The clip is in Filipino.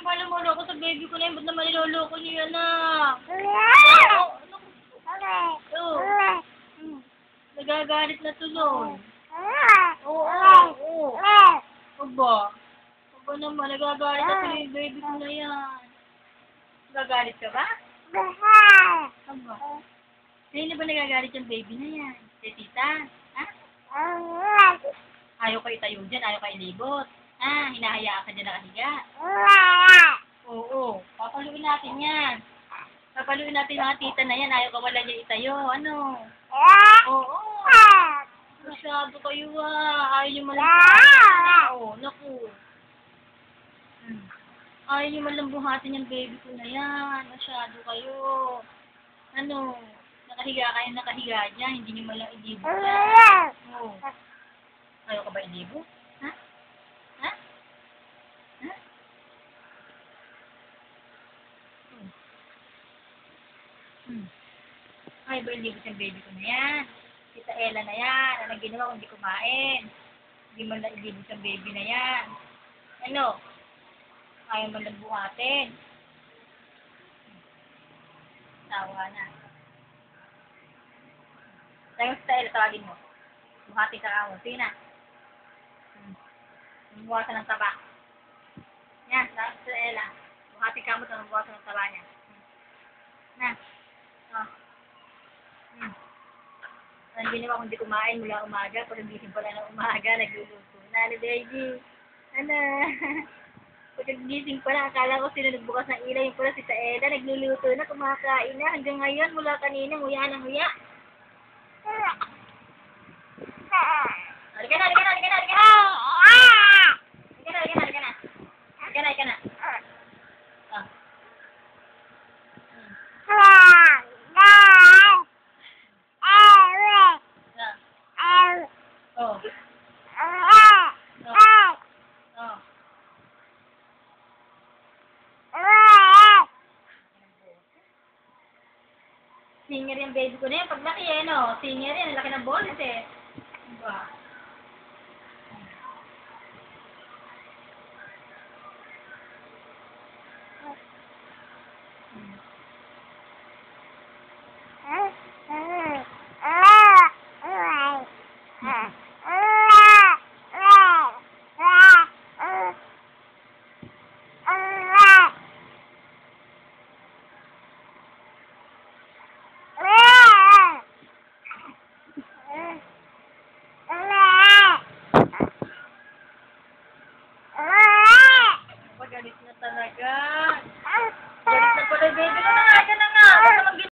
niyo ba lumuloko sa baby ko na yun? Ba't naman niloloko niyo yan Nagagalit na tuloy. Oo. Aba. Aba naman, nagagalit na tuloy yung baby ko na yan. Nagagalit ka ba? Aba. Hindi ba nagagalit yung baby na yan? Tita? Ha? Ayaw ka itayo dyan, ayaw ka ilibot. Hinahayaan ka dyan nakahiga. Oo. Papaluin natin yan. Papaluin natin mga tita na yan. Ayaw ka wala niya itayo. Ano? Oo. Masyado kayo Ayaw niyo malambuhatin. Oo, naku. Ayaw niyo malambuhatin yung baby ko na yan. Masyado kayo. Ano? Nakahiga dyan. Hindi niyo malang ilibo dyan. Oo. Ayaw ka ba ilibo? Ha? Ha? Ha? Ayaw ba ilibo yung baby ko na yan? Tita Ella na yan. Anong ginawa kung hindi kumain? Hindi man lang ilibo yung baby na yan. Ano? Ayaw man lang buhatin. Tawa na. Tayo sa Ella, tawagin mo. Buhatin ka ako. Sige na. Buhatin ng taba. Yan, tayo sa Ella. Buhatin ka mo sa buhatin ng taba niya. Na. Ang ginawa kung hindi kumain mula umaga, pag nagising pala ng umaga, nagluluto na. Baby. Ano? Pag nagising pala, akala ko sila nagbukas ng ilaw, yung pala si Taeda, nagluluto na, kumakain na. Hanggang ngayon, mula kanina, nguya na nguya. Halika na. Singer yung baby ko na yan. Pag laki no? Singer yan. Laki ng bolis Diba? Galit na talaga. Galit na pala baby ko na.